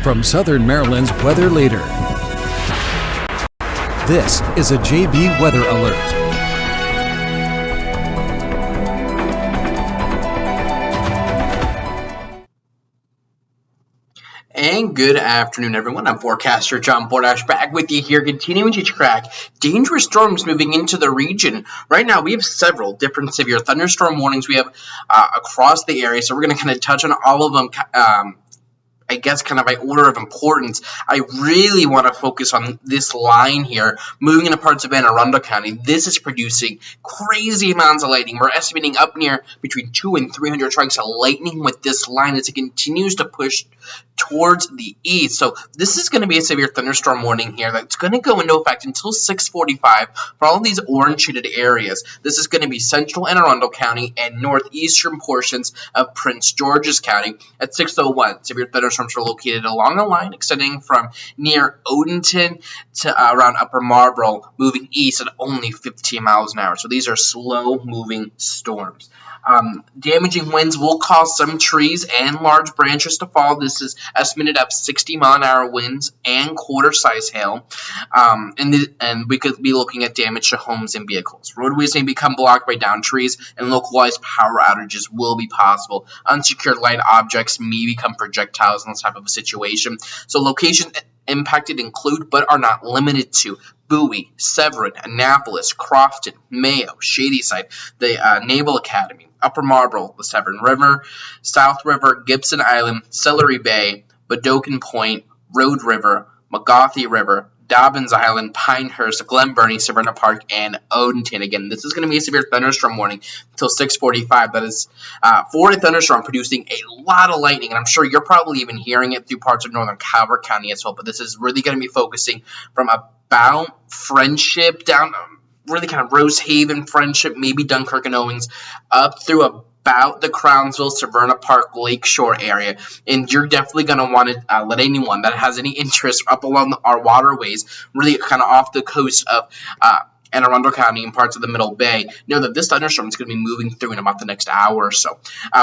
From Southern Maryland's weather leader, this is a JB Weather Alert. And good afternoon, everyone. I'm Forecaster John Bordash back with you here, continuing to track dangerous storms moving into the region. Right now, we have several different severe thunderstorm warnings we have across the area, so we're going to kind of touch on all of them. I guess kind of by order of importance. I really want to focus on this line here, moving into parts of Anne Arundel County. This is producing crazy amounts of lightning. We're estimating up near between 200 and 300 strikes of lightning with this line as it continues to push towards the east. So this is going to be a severe thunderstorm warning here that's going to go into effect until 6:45 for all of these orange shaded areas. This is going to be central Anne Arundel County and northeastern portions of Prince George's County. At 6:01, severe thunderstorms are located along a line extending from near Odenton to around Upper Marlboro, moving east at only 15 miles an hour. So these are slow-moving storms. Damaging winds will cause some trees and large branches to fall. This is estimated at 60-mile-an-hour winds and quarter-size hail. And we could be looking at damage to homes and vehicles. Roadways may become blocked by downed trees, and localized power outages will be possible. Unsecured light objects may become projectiles in this type of a situation. So locations impacted include, but are not limited to, Bowie, Severin, Annapolis, Crofton, Mayo, Shadyside, the Naval Academy, Upper Marlboro, the Severn River, South River, Gibson Island, Celery Bay, Bodocan Point, Road River, Magathi River, Dobbins Island, Pinehurst, Glen Burnie, Severna Park, and Odenton. Again, this is going to be a severe thunderstorm warning until 6:45. That is for a thunderstorm producing a lot of lightning, and I'm sure you're probably even hearing it through parts of northern Calvert County as well. But this is really going to be focusing from about Friendship down, really kind of Rose Haven, Friendship, maybe Dunkirk and Owens, up through about the Crownsville, Severna Park, Lakeshore area. And you're definitely going to want to let anyone that has any interest up along our waterways, really kind of off the coast of Anne Arundel County and parts of the Middle Bay, know that this thunderstorm is going to be moving through in about the next hour or so.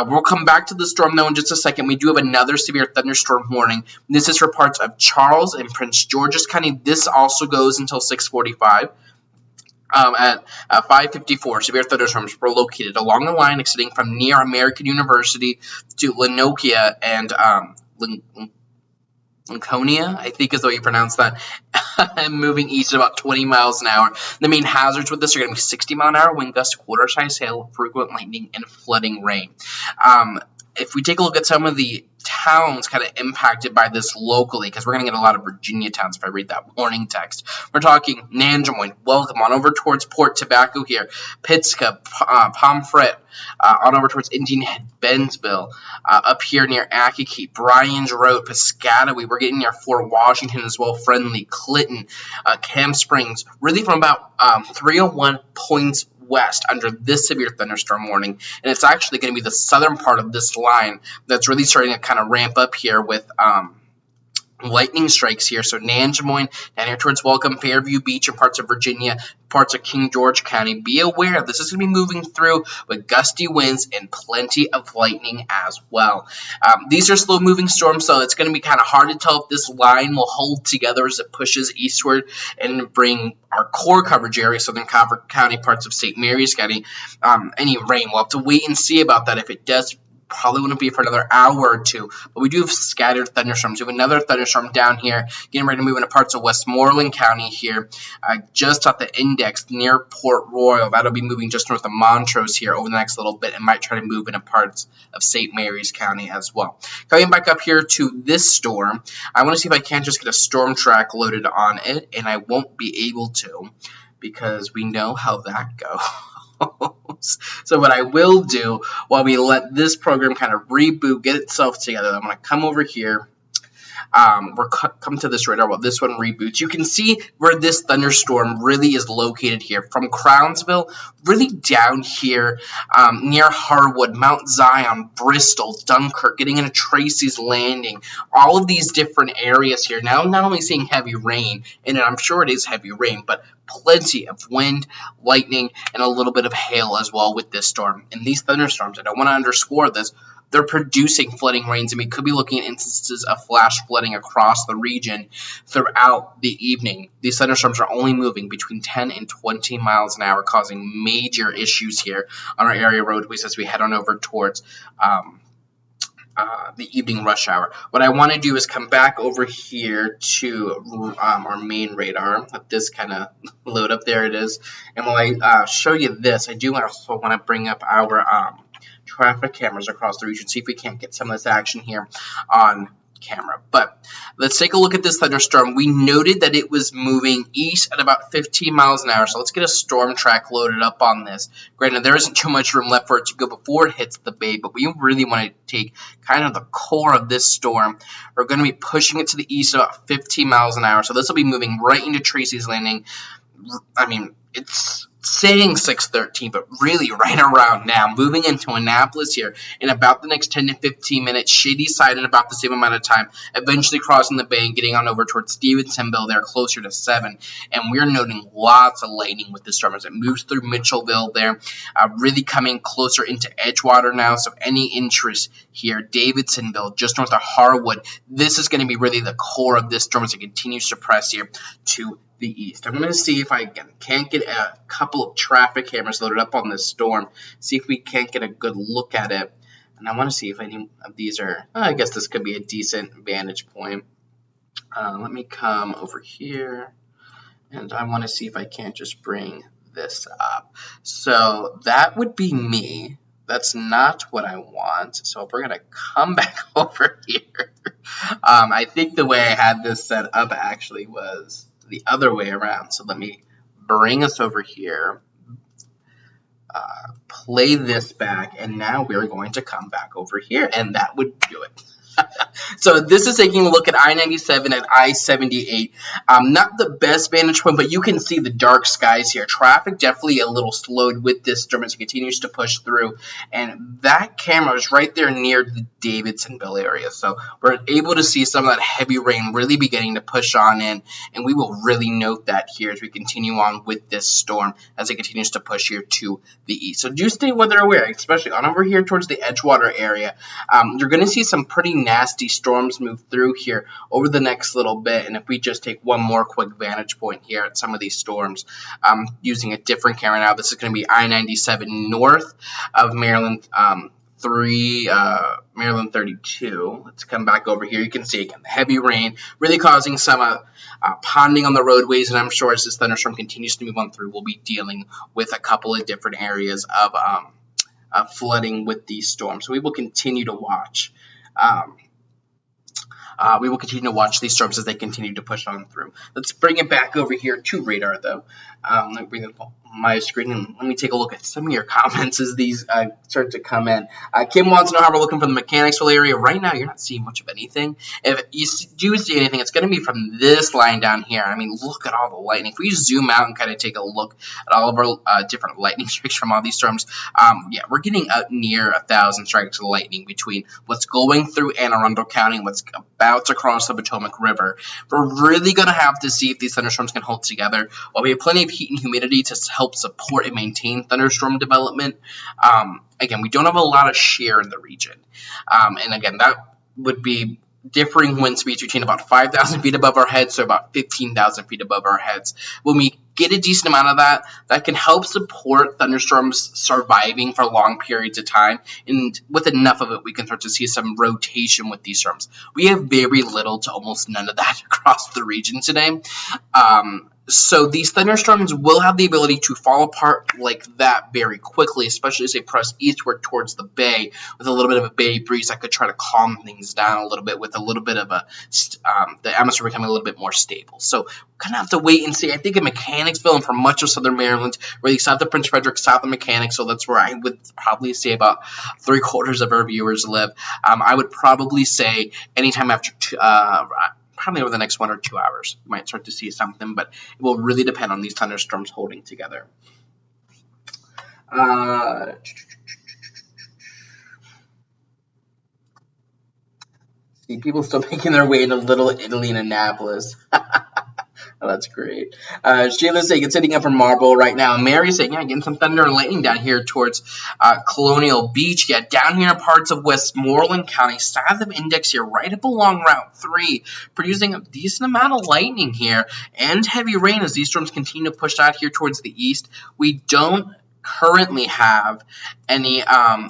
We'll come back to the storm, though, in just a second. We do have another severe thunderstorm warning. This is for parts of Charles and Prince George's County. This also goes until 6:45. At 5:54, severe thunderstorms were located along the line extending from near American University to Linokia and Lincolnia, I think is the way you pronounce that, and moving east at about 20 miles an hour. The main hazards with this are going to be 60-mile-an-hour wind gusts, quarter-size hail, frequent lightning, and flooding rain. If we take a look at some of the towns kind of impacted by this locally, because we're going to get a lot of Virginia towns if I read that warning text. We're talking Nanjemoy, welcome on over towards Port Tobacco here, Pittsburgh, Pomfret, on over towards Indian Head, Bentonville, up here near Akakeet, Bryan's Road, Piscataway. We're getting near Fort Washington as well, Friendly, Clinton, Camp Springs, really from about 301 points west under this severe thunderstorm warning, and it's actually going to be the southern part of this line that's really starting to kind of ramp up here with lightning strikes here. So Nanjemoy down here towards Welcome, Fairview Beach, and parts of Virginia, parts of King George County. Be aware this is going to be moving through with gusty winds and plenty of lightning as well. These are slow moving storms, so it's going to be kind of hard to tell if this line will hold together as it pushes eastward and bring our core coverage area, Southern Calvert County, parts of St. Mary's County, any rain. We'll have to wait and see about that. If it does, probably wouldn't be for another hour or two, but we do have scattered thunderstorms. We have another thunderstorm down here, getting ready to move into parts of Westmoreland County here, just at the index near Port Royal. That'll be moving just north of Montrose here over the next little bit, and might try to move into parts of St. Mary's County as well. Coming back up here to this storm, I want to see if I can't just get a storm track loaded on it, and I won't be able to because we know how that goes. So what I will do while we let this program kind of reboot, get itself together, I'm going to come over here. We're come to this radar while this one reboots. You can see where this thunderstorm really is located here, from Crownsville, really down here near Harwood, Mount Zion, Bristol, Dunkirk, getting into Tracy's Landing, all of these different areas here. Now, I'm not only seeing heavy rain, and I'm sure it is heavy rain, but plenty of wind, lightning, and a little bit of hail as well with this storm. And these thunderstorms, I don't want to underscore this, they're producing flooding rains, and we could be looking at instances of flash flooding across the region throughout the evening. These thunderstorms are only moving between 10 and 20 miles an hour, causing major issues here on our area roadways as we head on over towards the evening rush hour. What I want to do is come back over here to our main radar. Let this kind of load up. There it is. And while I show you this, I do also want to bring up our traffic cameras across the region, see if we can't get some of this action here on camera. But let's take a look at this thunderstorm. We noted that it was moving east at about 15 miles an hour. So let's get a storm track loaded up on this. Granted, there isn't too much room left for it to go before it hits the bay, but we really want to take kind of the core of this storm. We're going to be pushing it to the east about 15 miles an hour. So this will be moving right into Tracy's Landing. I mean, it's saying 6:13, but really right around now, moving into Annapolis here in about the next 10 to 15 minutes, Shady Side in about the same amount of time, eventually crossing the bay and getting on over towards Stevensonville there, closer to 7. And we're noting lots of lightning with this storm as it moves through Mitchellville there, really coming closer into Edgewater now. So any interest here, Davidsonville, just north of Harwood, this is going to be really the core of this storm as it continues to press here to the east. I'm going to see if I can't get a couple of traffic cameras loaded up on this storm, see if we can't get a good look at it. And I want to see if any of these are, I guess this could be a decent vantage point. Let me come over here, and I want to see if I can't just bring this up. So that would be me. That's not what I want. So we're going to come back over here. I think the way I had this set up actually was the other way around. So let me bring us over here, play this back, and now we're going to come back over here, and that would do it. So this is taking a look at I-97 and I-78. Not the best vantage point, but you can see the dark skies here. Traffic definitely a little slowed with this storm as it continues to push through. And that camera is right there near the Davidsonville area. So we're able to see some of that heavy rain really beginning to push on in. And we will really note that here as we continue on with this storm as it continues to push here to the east. So do stay weather aware, especially on over here towards the Edgewater area. You're going to see some pretty nasty storms move through here over the next little bit. And if we just take one more quick vantage point here at some of these storms, using a different camera now, this is going to be I-97 north of Maryland, Maryland 32. Let's come back over here. You can see again the heavy rain really causing some ponding on the roadways, and I'm sure as this thunderstorm continues to move on through, we'll be dealing with a couple of different areas of flooding with these storms. So we will continue to watch. We will continue to watch these storms as they continue to push on through. Let's bring it back over here to radar, though. Let me bring up my screen and let me take a look at some of your comments as these start to come in. Kim wants to know how we're looking for the Mechanicsville area. Right now, you're not seeing much of anything. If you do see anything, it's going to be from this line down here. I mean, look at all the lightning. If we zoom out and kind of take a look at all of our different lightning strikes from all these storms, yeah, we're getting up near 1,000 strikes of lightning between what's going through Anne Arundel County and what's about to cross the Potomac River. We're really going to have to see if these thunderstorms can hold together. While we have plenty of heat and humidity to help support and maintain thunderstorm development, again, we don't have a lot of shear in the region. And again, that would be differing wind speeds between about 5,000 feet above our heads to about 15,000 feet above our heads. When we get a decent amount of that, that can help support thunderstorms surviving for long periods of time. And with enough of it, we can start to see some rotation with these storms. We have very little to almost none of that across the region today. So these thunderstorms will have the ability to fall apart like that very quickly, especially as they press eastward towards the bay with a little bit of a bay breeze that could try to calm things down a little bit with a little bit of the atmosphere becoming a little bit more stable. So we're going to have to wait and see. I think in Mechanicsville and for much of southern Maryland, really south of Prince Frederick, south of Mechanicsville, that's where I would probably say about 3/4 of our viewers live. I would probably say anytime after probably over the next 1 or 2 hours, you might start to see something, but it will really depend on these thunderstorms holding together. See, people still making their way to Little Italy and Annapolis. Oh, that's great. Shayla's saying it's sitting up in Marlborough right now. Mary's saying, yeah, getting some thunder and lightning down here towards Colonial Beach. Yeah, down here in parts of Westmoreland County. Fathom index here right up along Route 3, producing a decent amount of lightning here and heavy rain as these storms continue to push out here towards the east. We don't currently have any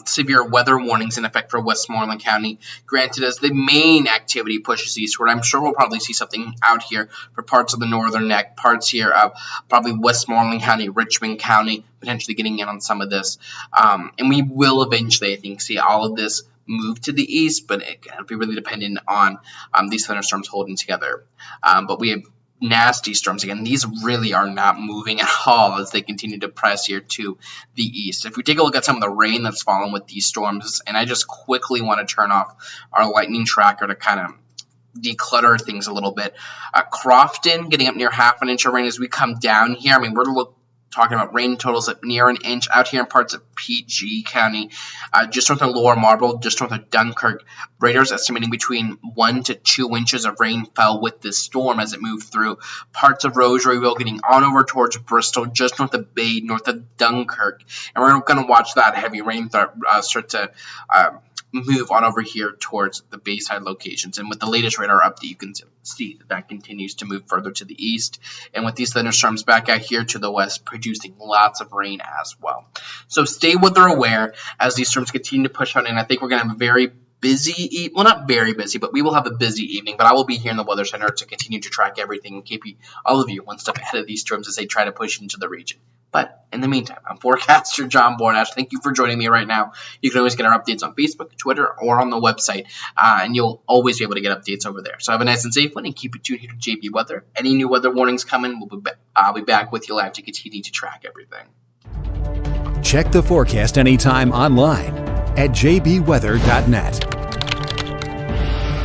severe weather warnings in effect for Westmoreland County. Granted, as the main activity pushes eastward, I'm sure we'll probably see something out here for parts of the northern neck, parts here of probably Westmoreland County, Richmond County, potentially getting in on some of this. And we will eventually, I think, see all of this move to the east, but it'll be really dependent on these thunderstorms holding together. But we have nasty storms again. These really are not moving at all as they continue to press here to the east. If we take a look at some of the rain that's fallen with these storms, and I just quickly want to turn off our lightning tracker to kind of declutter things a little bit. Crofton getting up near half an inch of rain as we come down here. I mean, we're talking about rain totals at near an inch out here in parts of PG County, just north of Lower Marlborough, just north of Dunkirk. Radars estimating between 1 to 2 inches of rain fell with this storm as it moved through parts of Rosaryville, getting on over towards Bristol, just north of Bade, north of Dunkirk. And we're going to watch that heavy rain start to move on over here towards the Bayside locations. And with the latest radar update, you can see that continues to move further to the east. And with these thunderstorms back out here to the west, producing lots of rain as well. So stay weather aware as these storms continue to push on in. I think we're going to have a very busy, well, not very busy, but we will have a busy evening. But I will be here in the Weather Center to continue to track everything and keep all of you one step ahead of these storms as they try to push into the region. But in the meantime, I'm Forecaster John Bordash. Thank you for joining me right now. You can always get our updates on Facebook, Twitter, or on the website, and you'll always be able to get updates over there. So have a nice and safe one, and keep it tuned here to JB Weather. Any new weather warnings coming, I'll be back with you live to continue to track everything. Check the forecast anytime online at jbweather.net.